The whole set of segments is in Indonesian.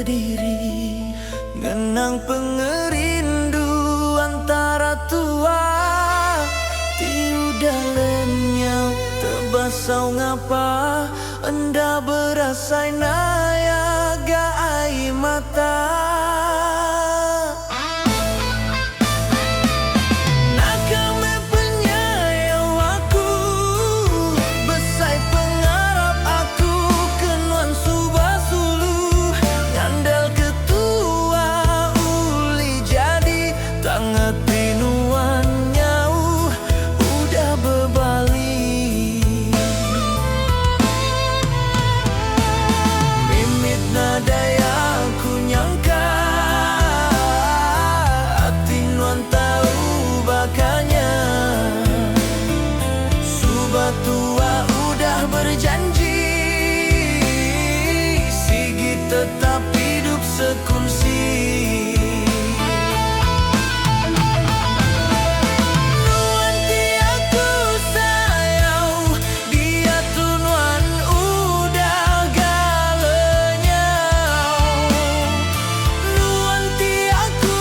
berdiri, ngenang pengerindu antara tua. Tiudah lenyap terbasau ngapa, enda berasai nayaga air mata. Tua udah berjanji, Sigi tetap hidup sekunsi. Nuanti aku sayang, dia tunuan udah galenyau. Nuanti aku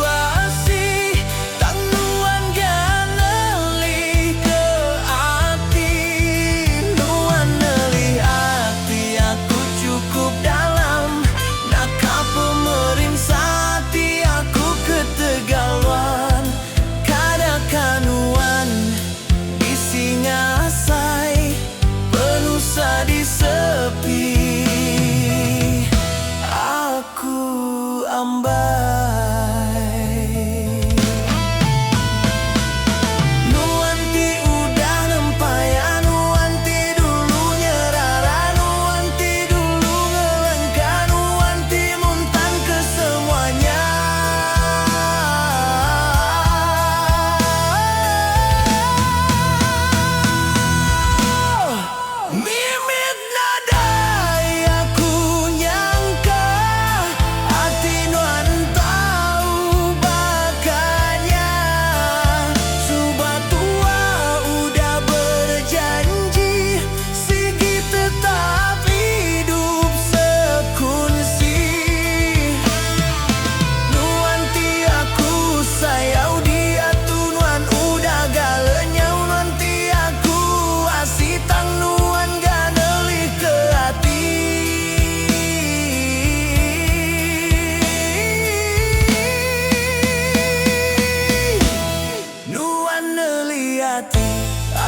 asih, tak nuan ganeli ke di sepi. Aku ambai. Nuanti udah nempaya, nuanti dulu nyerara, nuanti dulu ngelengka, nuanti muntan ke semuanya.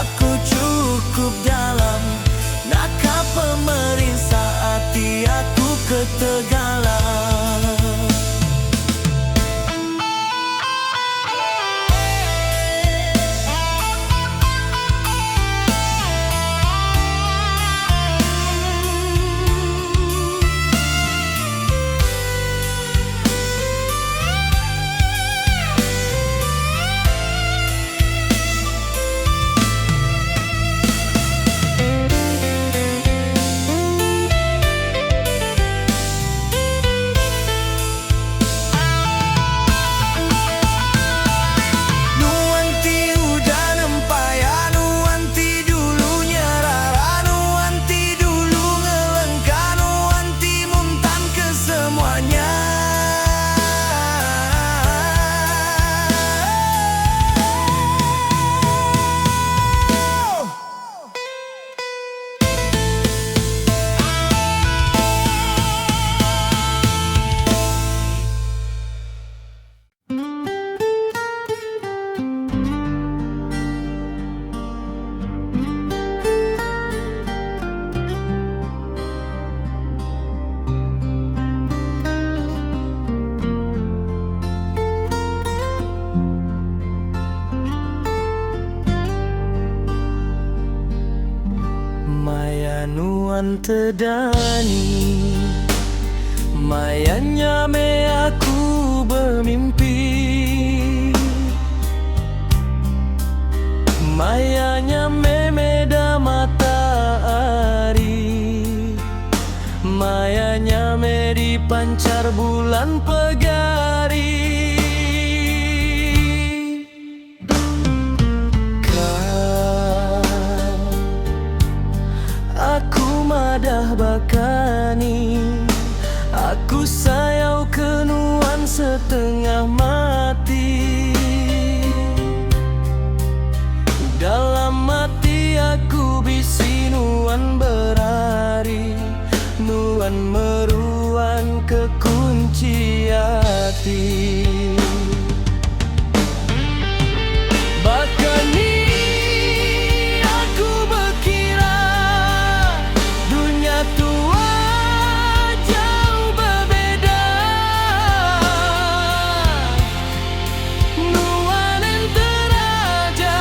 Aku cukup dalam, nakal pemerintah hati aku ketegalan. Nuan tedani, mayanya me aku bermimpi, mayanya me meda matahari, mayanya me dipancar bulan pegari. madah bakani Aku sayau kenuan setengah mati. Dalam hati aku bisi nuan berari, nuan meruan kekunci hati. Bahkan ini aku berkira dunia tua jauh berbeda. Nuan yang teraja,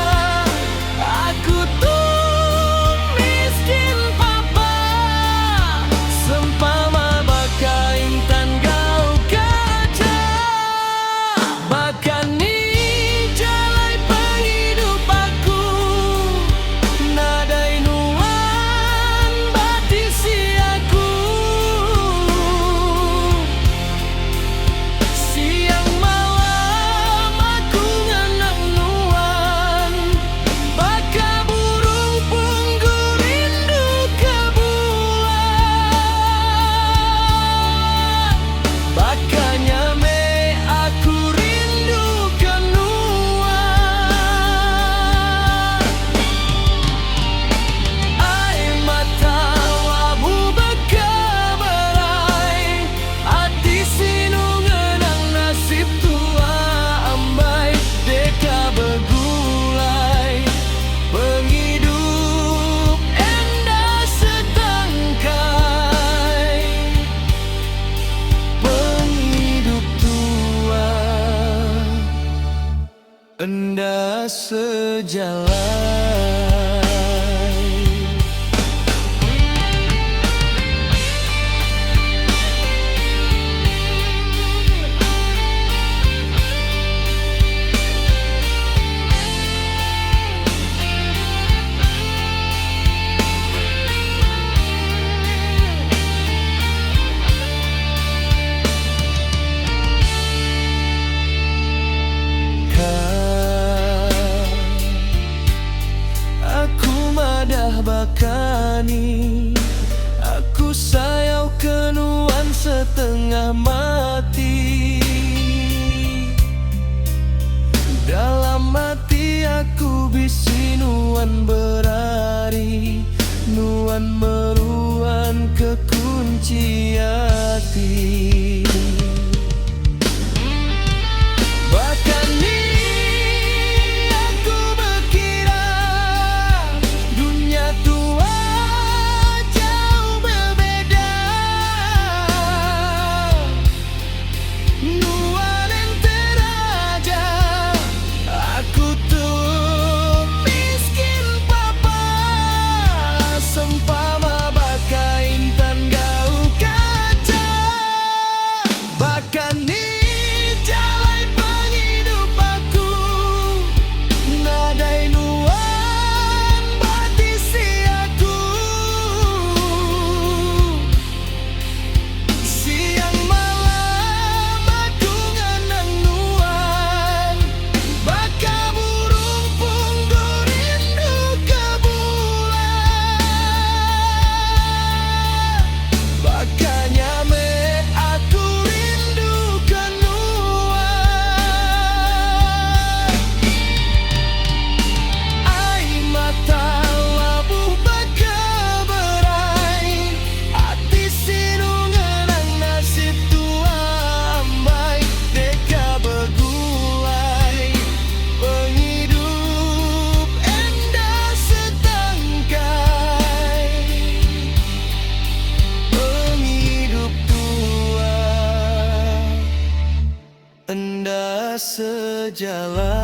aku tuh miskin papa. Sempama baka intan gau kaca. Bahkan ini jalai penghidup aku, nadai nuan batisi aku. Siang malam aku ngenang nuan, baka burung punggu rindu ke bulan. Baka nyame aku rindu ke nuan. Air mata labu baka berai, hati sinu ngenang nasib tua ambai. Deka bergulai, penghidup endah setangkai. Penghidup tua endah sejalan. Aku madah bakani, aku sayau kenuan setengah mati. Dalam hati aku bisi nuan berari, nuan meruan kekunci hati. Bahkan ini aku berkira dunia tua jauh berbeda. Nuan yang teraja, aku tuh miskin papa. Sempama baka intan gau kaca. Bahkan ini jalai penghidup aku, nadai nuan batisi aku. Siang malam aku ngenang nuan, baka burung punggu rindu ke bulan. Baka nyame aku rindu ke nuan. Air mata labu baka berai, hati sinu ngenang nasib tua ambai. Deka bergulai, penghidup endah setangkai. Penghidup tua endah sejalan.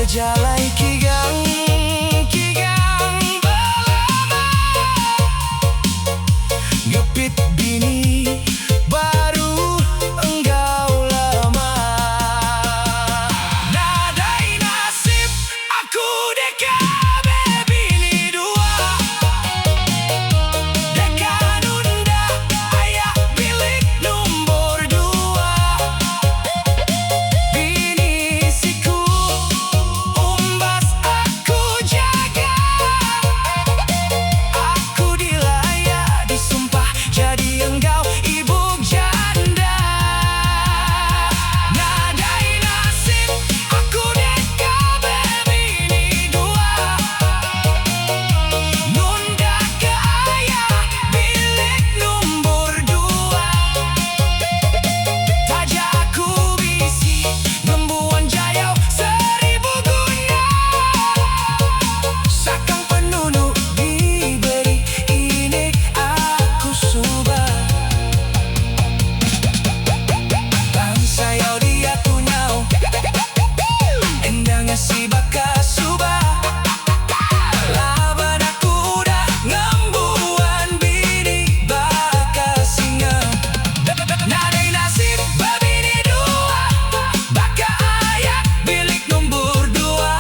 jalai kigang belama. Ngepit bini baru enggau lama. Nadai nasib aku DKB bini dua. Deka nunda ayah bilik nomor dua. Bini siku umbas aku jaga. Aku dilaya disumpah jadi engkau ibu janda. Nadai nasib aku DKB bini dua. Nunda ke ayah bilik nomor dua. Tajaku bisi ngembuan jayau seribu guna. Sakang penunu diberi ini aku subah. Bang sayau dia kunyau endangnya si baka subah. Laban aku udah ngembuan bini baka singa. Nadai nasib babini dua. Baka ayah bilik nomor dua.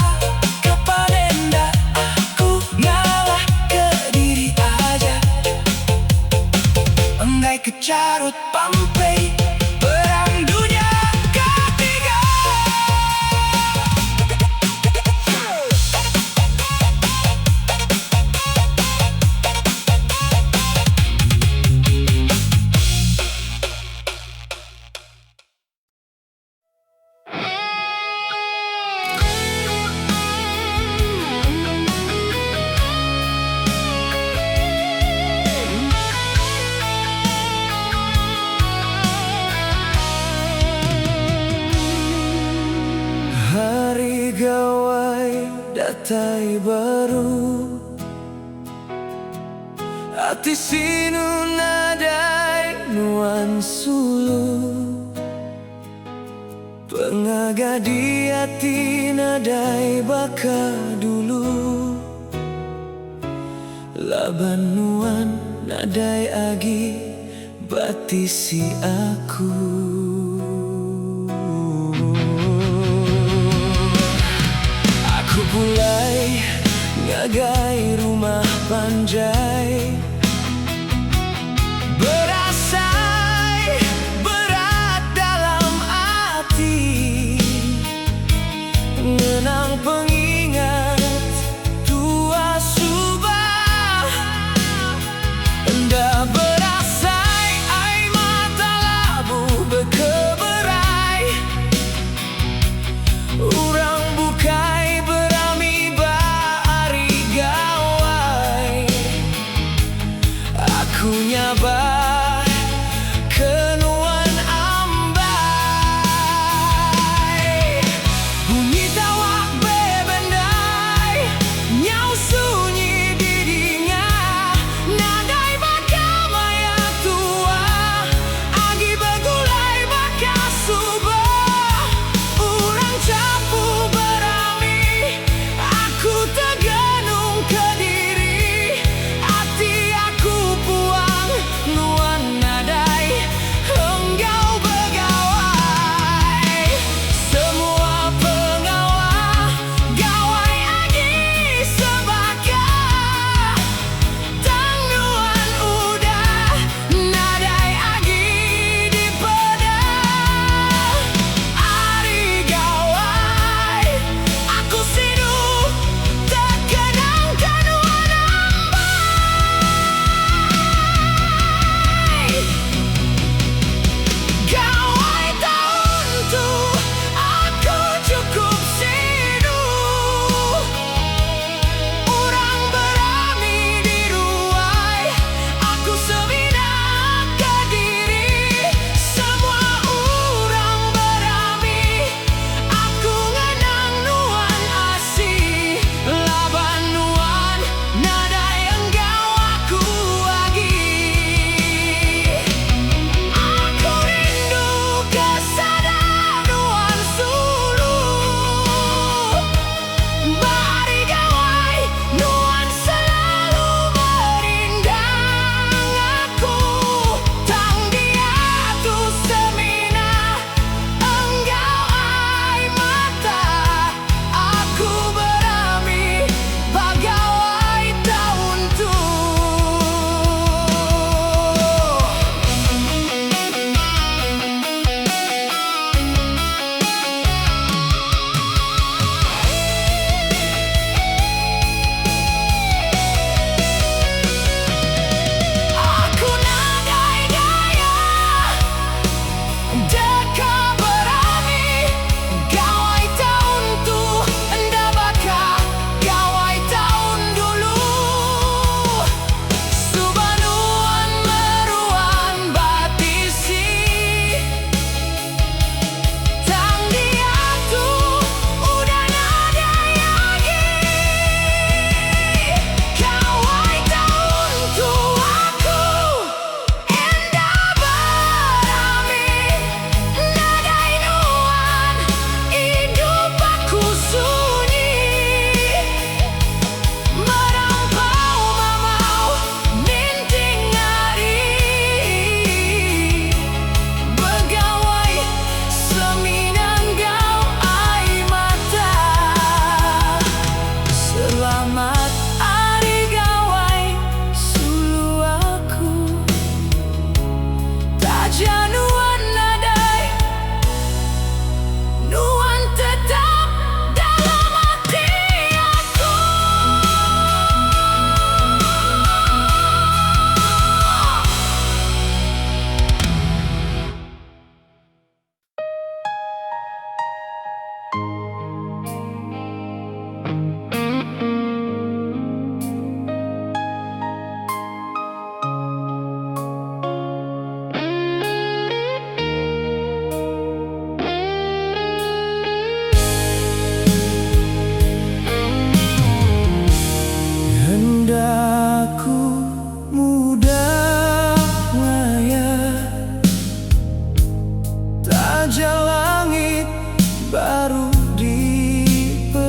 Kepadenda aku ngalah ke diri aja. Enggai kecarut pampai perang dunia ketiga. Hari gawai datai baru. Hati sinu nadai nuan sulu. Pengaga di hati nadai baka dulu. Laban nuan nadai agi batisi aku. Aku mulai ngagai rumah panjai. Berasai berat dalam hati. Ngenang pengingat tua subah. Nda berasai ai mata labu berkeberai. Urang bukai berami bari gawai. Aku nyabar kenuan ambai. Bunyi tawak beb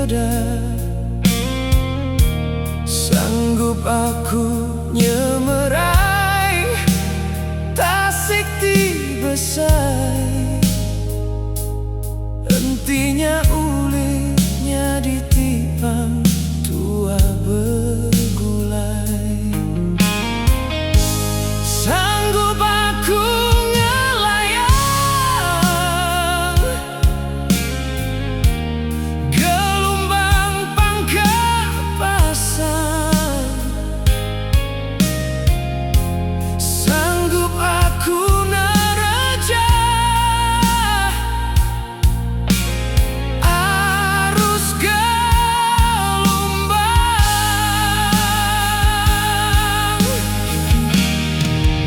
peda. Sanggup aku nyemerai Tasik Tibesai, hentinya ulitnya ditipang tua begulai. Sanggup aku ngelayang gelombang Pangkapasan. Sanggup aku nerjah arus gelombang.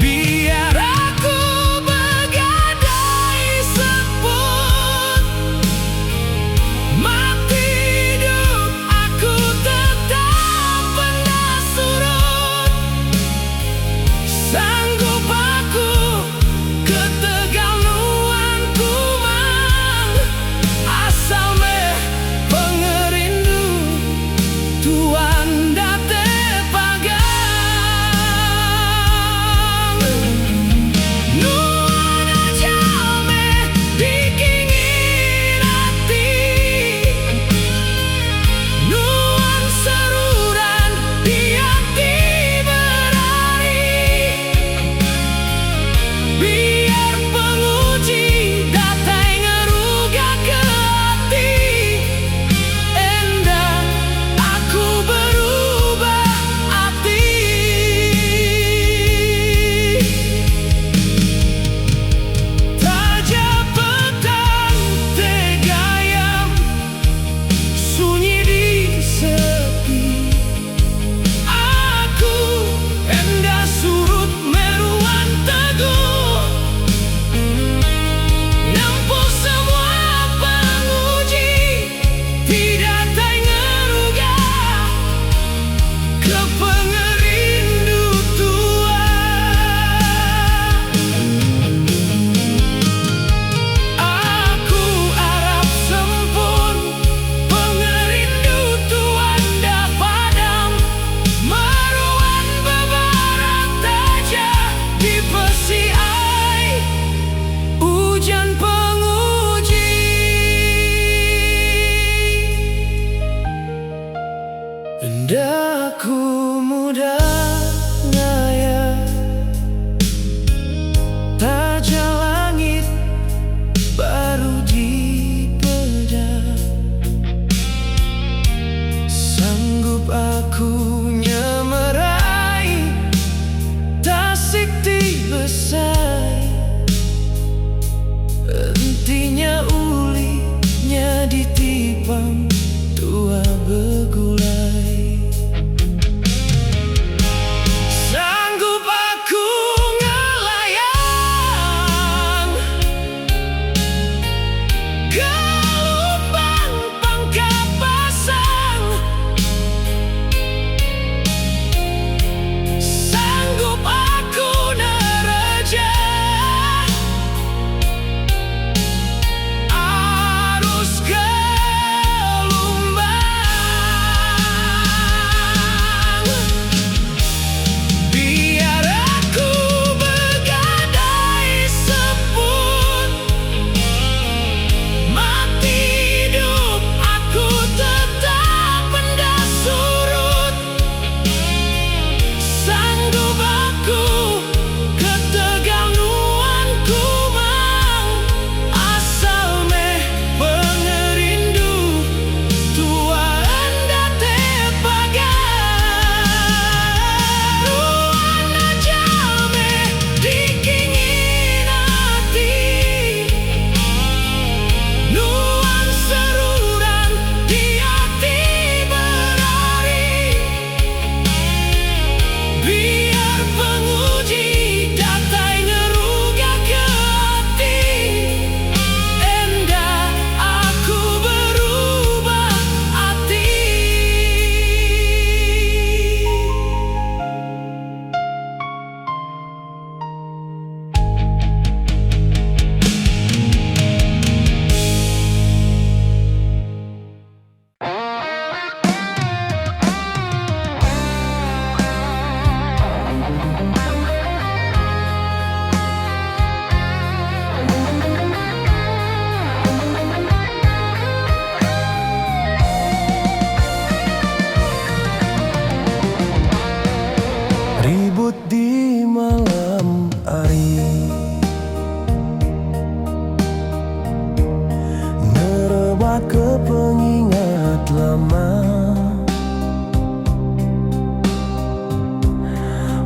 Biar aku begadai seput, mati hidup aku tetap pernah surut. Sanggup aku ketegal nuan kumang, asal meh pengerindu tuan date pagang. Nuan ajal meh dikingin hati, nuan seruran di hati berari. Biar penguji datai ngeruga ke hati, endah aku berubah hati. Taja petang tegayam sunyi di sepi, aku endah surut meruan teguh, nempuh semua penguji, tidak tai ngeruga ke pengerindu tua. Aku harap sempun pengerindu tuan dah padam, meruan bebarat taja di pesi ai hujan penguji. Hendak ku muda ngaya taja langit baru dipeda. Sanggup aku nyemerai Tasik Tibesai, hentinya ulitnya ditipang tua begulai.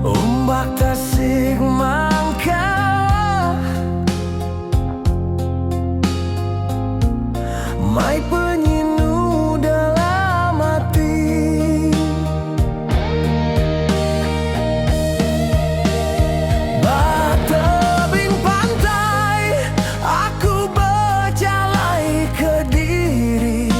Ombak Tasik Mangka, mai penyinu dalam hati. Tebing pantai aku berjalan ke Diri,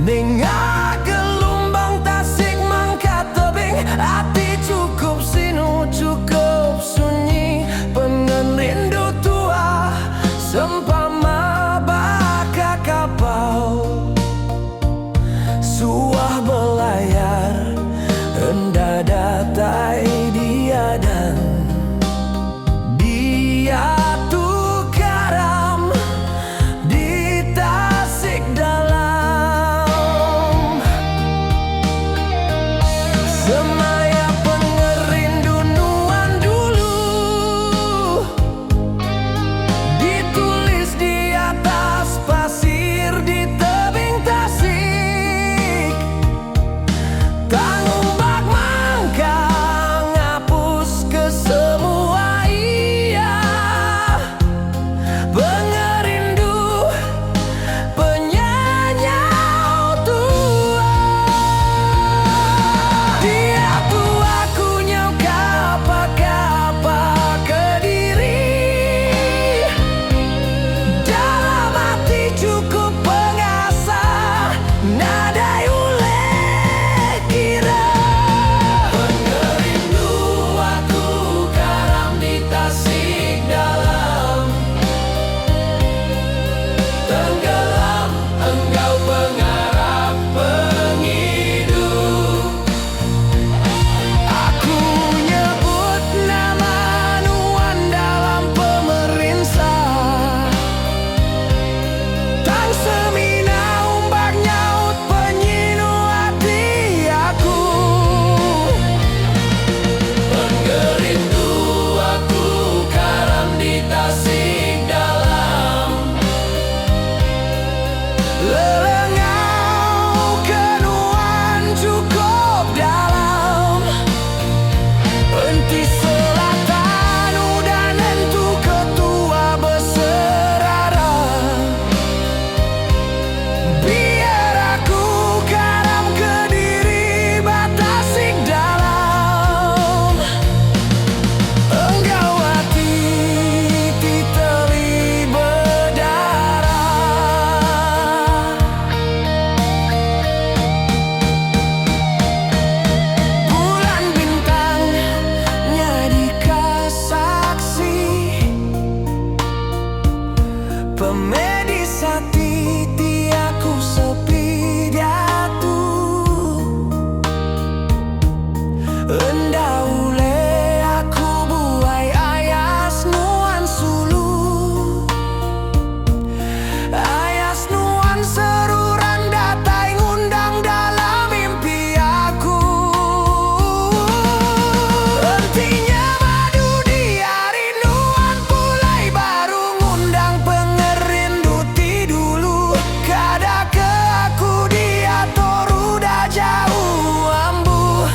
dengar gelombang Tasik Mangka tebing hati cukup sinu cukup sunyi. Pengen rindu tua sempama baka kapal suah belayar hendak datai dia dan dia tuh karam di Tasik dalam. Semaya pengerindu nuan dulu ditulis di atas pasir di tebing Tasik. Tanggung bak Mangka ngapus ke semua iya. Pengerindu penyanyau tua, dia tuh aku nyauka apa-apa ke diri. Dalam hati cukup pengasah nadai ulek kira. Pengerindu aku karam di Tasik dalam. Tenggelam engkau pengarap penghidup. Aku nyebut nama nuan dalam pemerintah. Tang semina ombak nyaut penyinu hati aku. Pengerindu aku karam di Tasik dalam. Lelengau kenuan cukup dalam. Enti selatan udah nentu ketua berserara. Biar aku karam ke diri Batasik dalam. Engkau hati titeli berdarah. Bulan bintang nyadi kasaksi, pemedis hati tiaku sepi datu. Endah ule aku buai ayas nuan sulu. Ayas nuan seruran datai ngundang dalam mimpi aku. Hentinya madu di hari nuan pulai baru ngundang pengerindu ti dulu. Kada ke aku dia toru dah jauh ambu.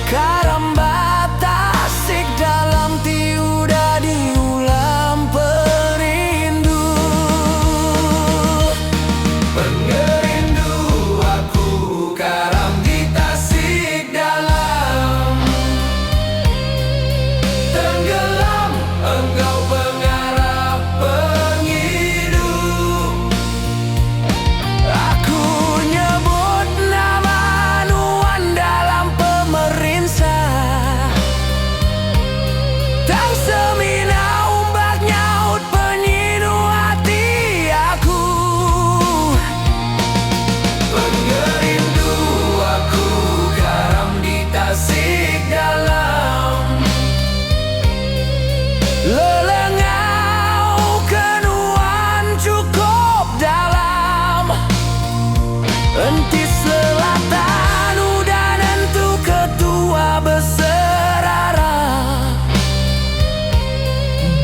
Karam Batasik dalam ti udah diulang perindu. Pengerindu aku karam di Tasik dalam. Tenggelam engkau pengarap penghidup. Aku nyebut nama nuan dalam pemerintah. Tang semina ombak nyaut penyinu hati aku. Pengerindu aku karam di Tasik dalam. Lelengau kenuan cukup dalam. Enti selatan udah nentu ketua berserara.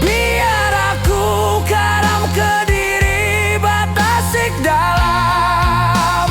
Biar aku karam ke diri Batasik dalam.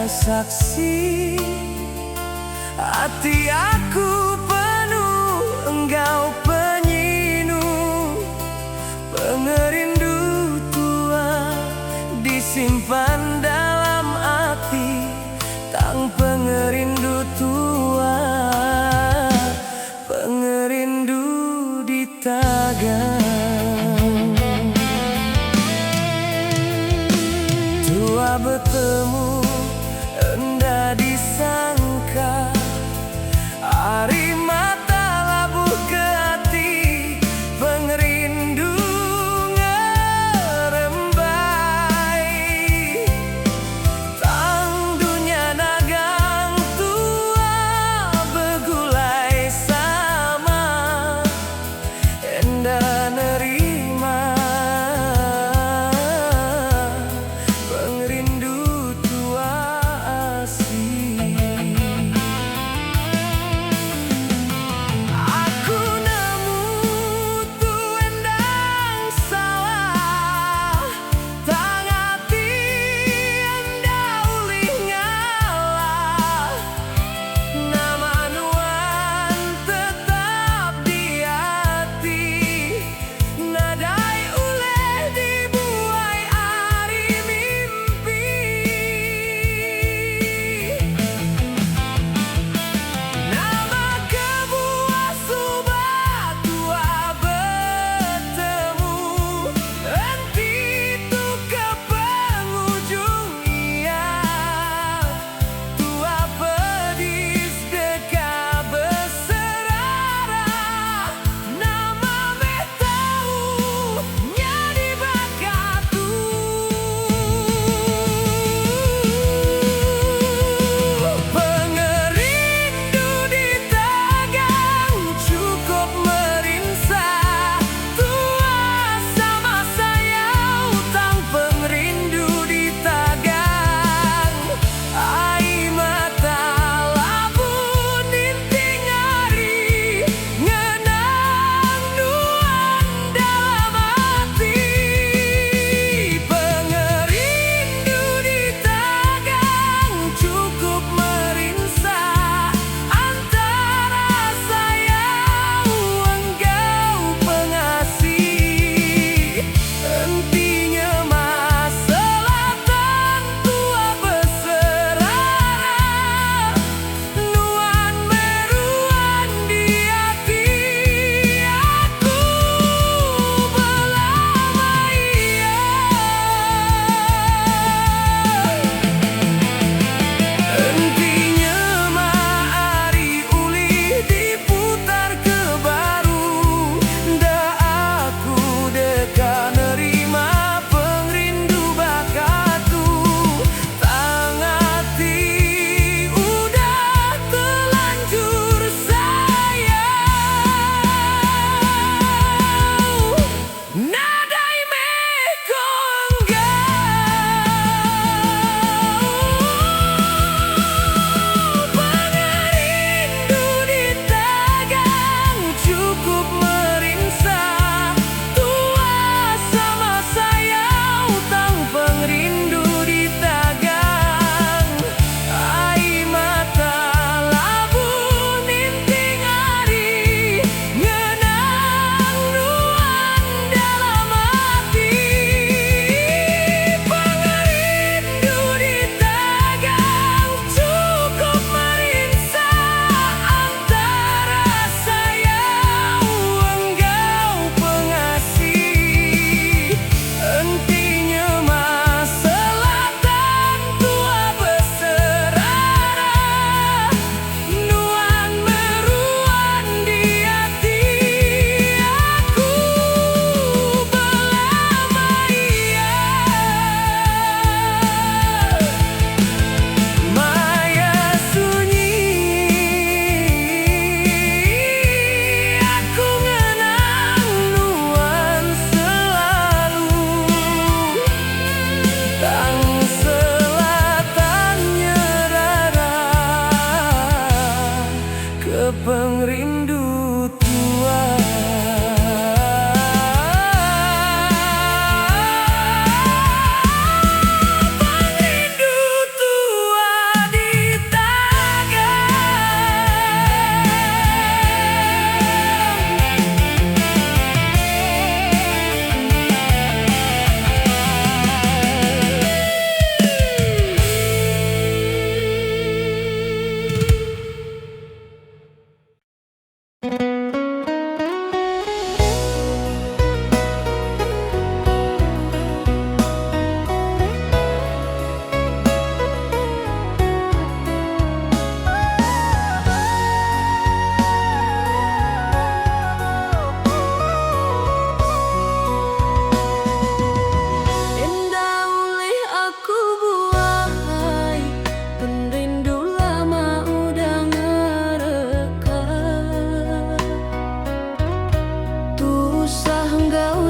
saksi. Hati aku penuh, engkau penyinu, pengerindu tua disimpan dalam hati. Tang pengerindu tua, pengerindu di tagang. Tua bertemu, hendak disangka hari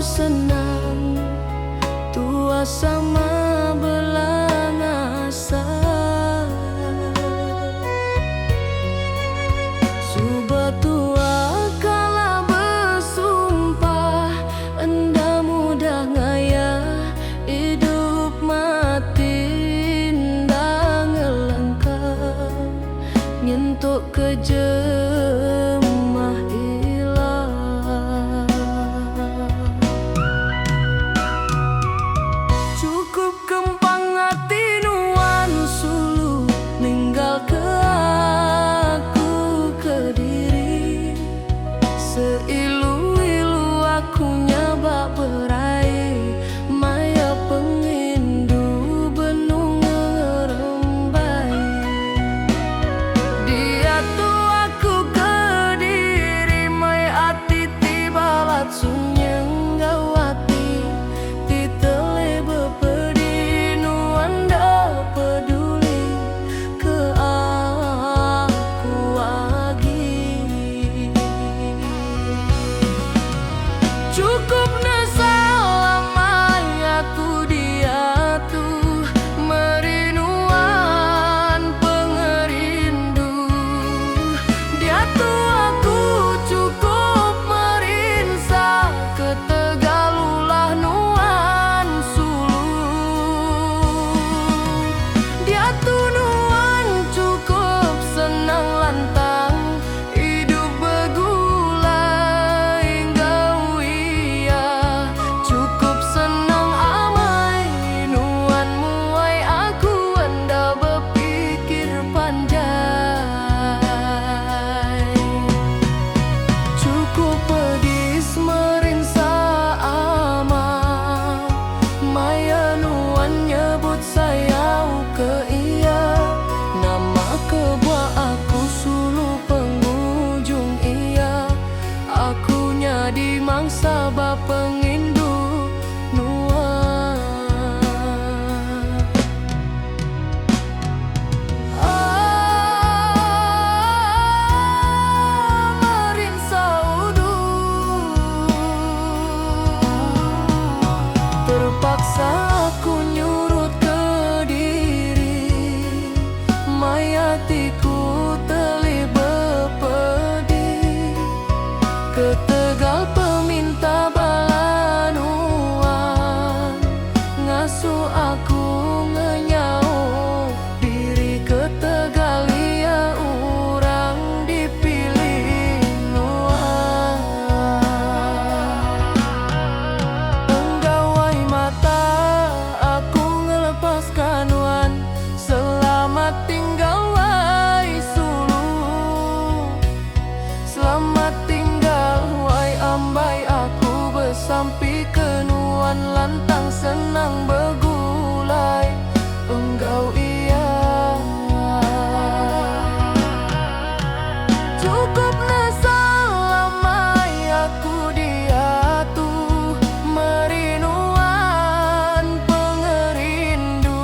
senang, tua sama belang asa. Sudah tua kala bersumpah, enda mudah ngayah, hidup mati nda ngelangkah, nyentuk kejemah ilah. Cukup kempang hati nuan sulu, ninggal ke aku Kediri. Seilu-ilu aku nyabak berai, maya pengindu benung ngerembai. Dia tu aku Kediri, mai ati tibalat sunyeng gawati, titele bepedi nuanda peduli ke aku lagi. Cukup nesalamai aku dia tuh merinuan pengerindu. Dia tuh aku cukup merinsa ke Tegalulah nuan sulu. Dia tuh nuan cukup senang lantang, hidup begulai engkau iya. Cukup senang amai nuan muai, aku enda berpikir panjang. Cukup pedis merinsa amang, maya nuan nyebut saya ke iya. Nama kebuah aku sulu pengunjung iya, akunya di mangsa bapengindu nuan. Merinsa udu, terpaksa aku nyurut ke diri, mayatiku teli bepedi ke Tegal peminta balanuan, ngasuh aku ngenyau diri ke Tegal iya urang dipilih nuan. Penggawai mata aku ngelepaskan nuan, selamat tinggal wai sulu. Selamat tinggal wai ambai, aku bersampi ke nuan lantang senang begulai enggau iya. Cukup nesalamai aku dia tuh merinuan pengerindu.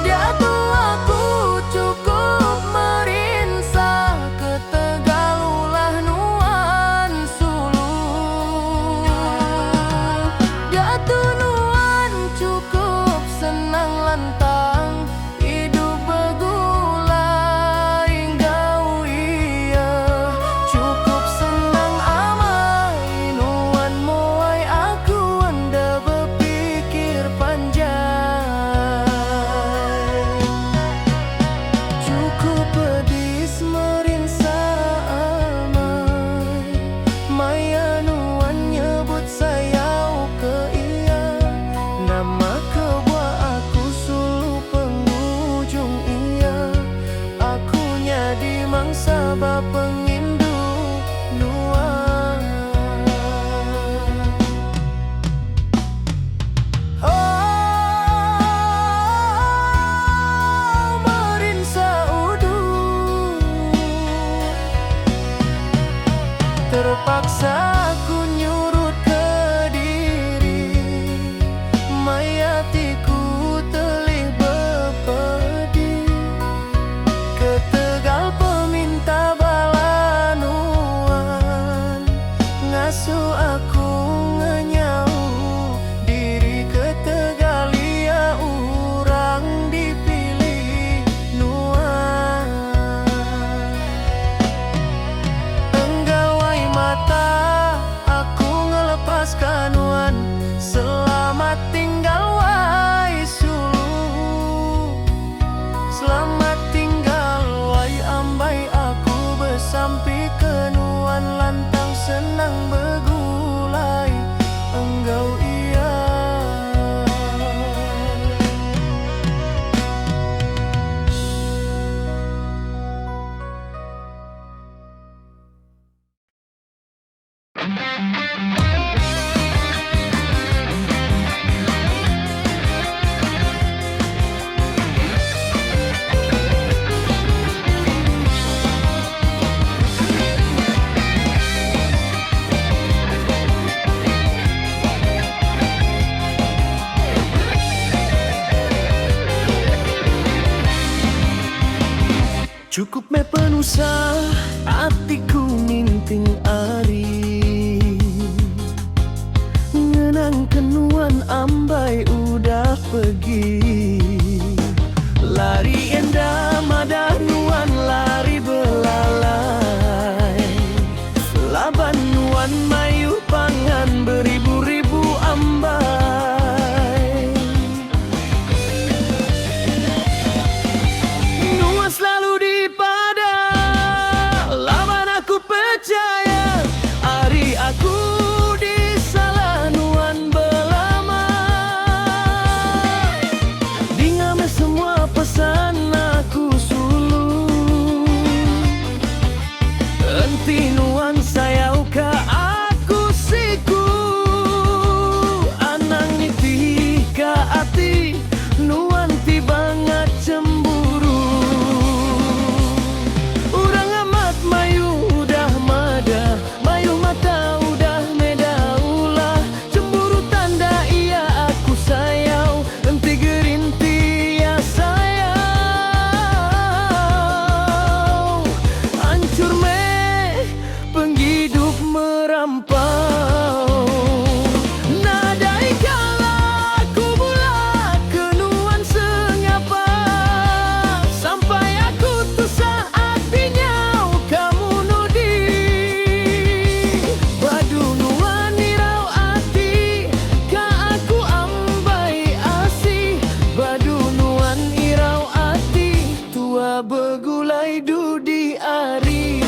Dia tuh aku cukup merinsa ke Tegalulah nuan sulu. Dia tuh nuan cukup senang lantang, hidup begulai engkau iya. Cukup senang amai nuan muai, aku enda berpikir panjang. Cukup pedis merinsa amai, maya nuan nyebut saya ke iya. Nama kebuah aku sulu pengunjung iya, akunya di mangsa bapengindu nuan. Merinsa udu, terpaksa aku nyurut ke diri, mayatiku telih bepedi ke Tegal peminta balanuan, ngasuh aku Cukup me penusa hatiku ninting ari ngenang kenuan ambai udah pergi. Lari endah madah nuan lari belalai, laban nuan mayu pangan beribu-ribu ambai. Nuan selalu di pada, laban aku percaya, hari aku di salah nuan belama. Dingame semua pesan aku sulu, enti nuan sayau ka aku siku, anang niti ka ati nuan ti banget cemburu. Urang amat mayu udah mada, mayu mata udah medaulah, cemburu tanda iya aku sayau, enti gerinti ya sayau. Hancur me penghidup merampau, nadai kala aku mula kenuan sengapa, sampai aku tuh saat pinyau kamu nudi. Badu nuan irau ati ka aku ambai asih, badu nuan irau ati tua begulai dudi ari.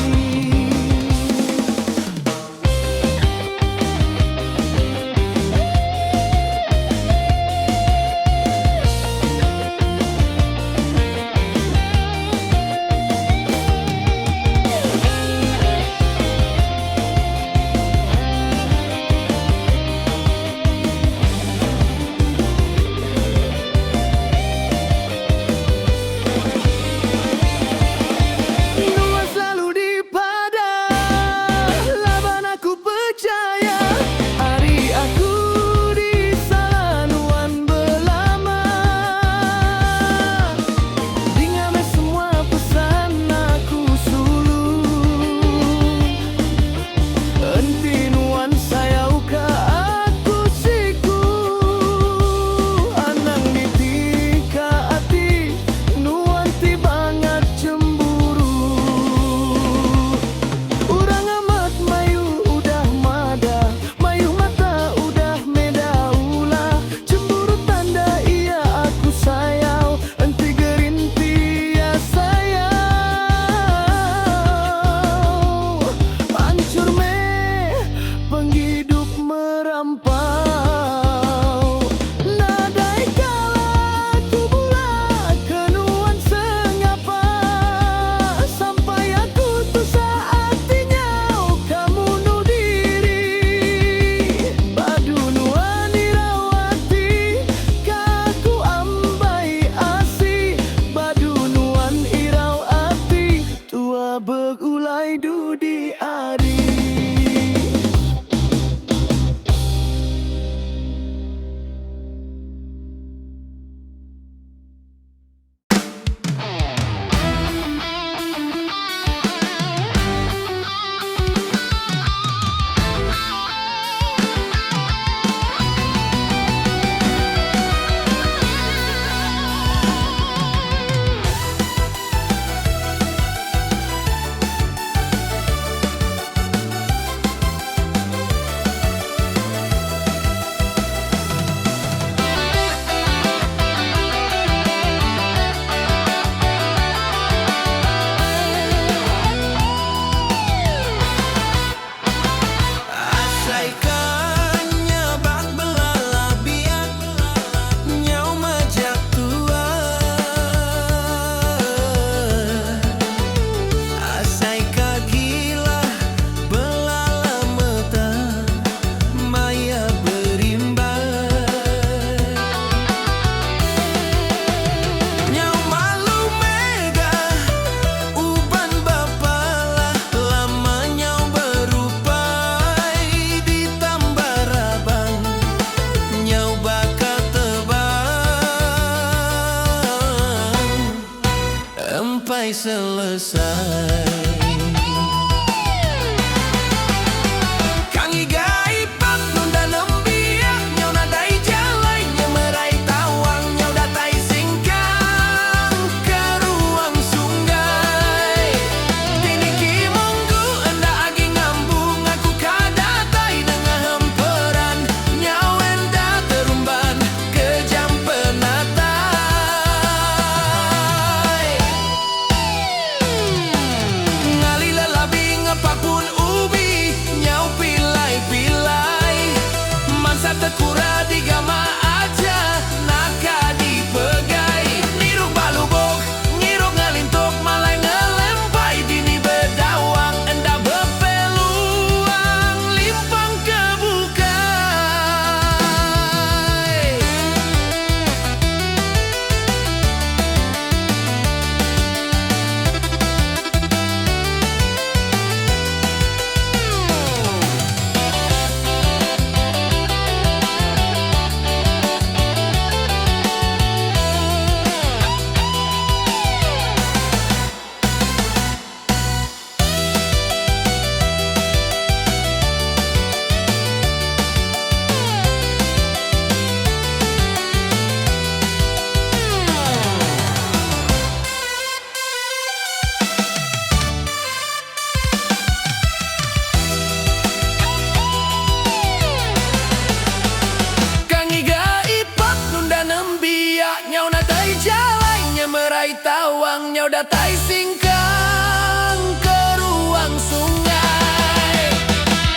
tai tawangnya udah tai singkang ke ruang sungai.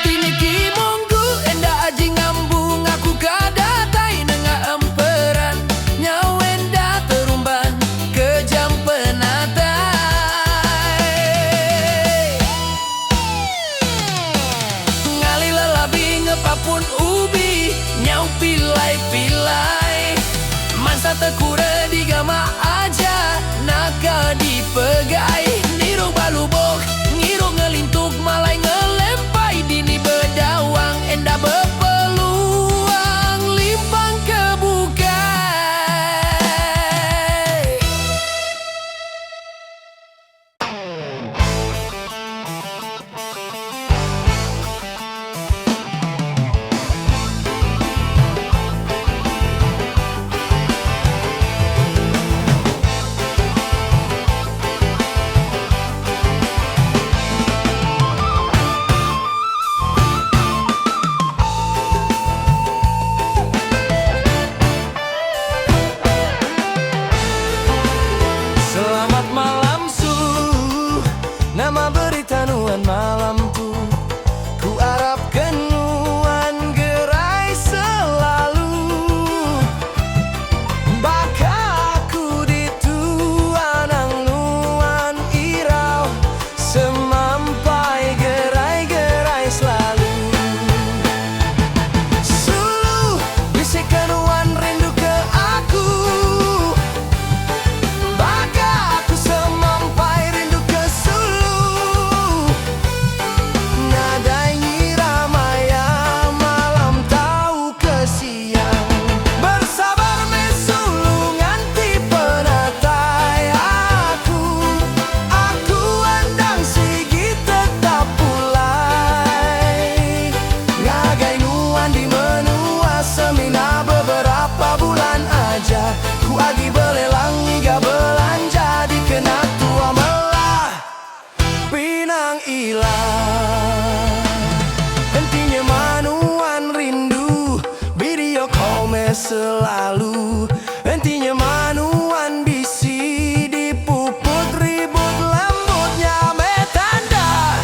Tiniki monggu enda aji ngambung aku kada tai nengah emperan nyaw enda terumban ke jam penatai. Ngali lelabi ngepapun ubi nyaw pilai-pilai mansa tekure di gama aja naka dipegai. Nirung balubok ngirung ngelintuk malai ngelempai dini bedawang enda bepeluang limpang kebukai. Selamat malam Su, nama berita nuan malam tu. Ku harapkan nuan gerai selalu. Baka aku dituan ang nuan irau semampai gerai-gerai selalu. Sulu bisikan nuan rindu ke aku. Ku agi belelang iga belanja di kena tua melah Pinang ilah. Hentinya manuan rindu video call me selalu. Hentinya manuan bisi dipuput ribut lembutnya me tanda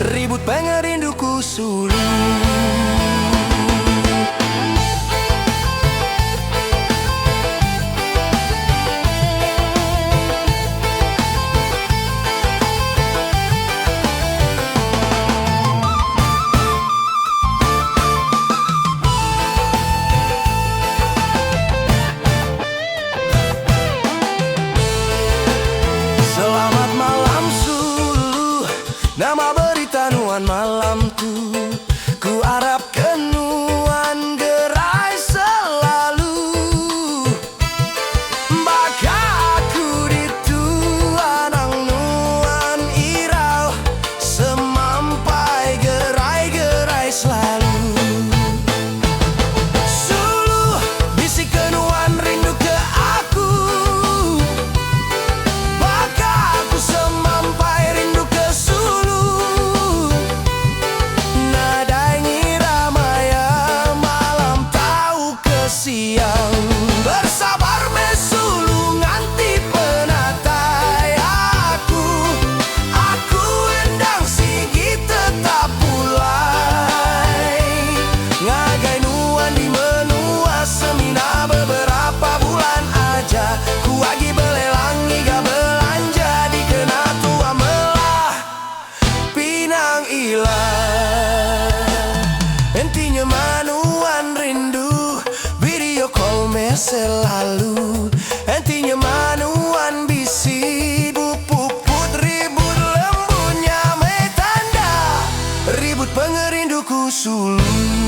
ribut pengerinduku sulu. Selamat malam Sulu, nama berita nuan malam tu. Ku harapkan nuan gerai selalu. Baka aku dituan ang nuan irau semampai gerai-gerai selalu. Sulu bisikan nuan rindu ke aku. Bersabar me Sulu nganti penatai aku endang sigi tetap pulai. Ngagai nuan di menua semina beberapa bulan aja. Ku agi belelang iga belanja di kena tua melah Pinang ilah. Hentinya manuan rindu video call me selalu. Hentinya manuan bisi puput ribut lembutnya me tanda ribut pengerinduku Sulu.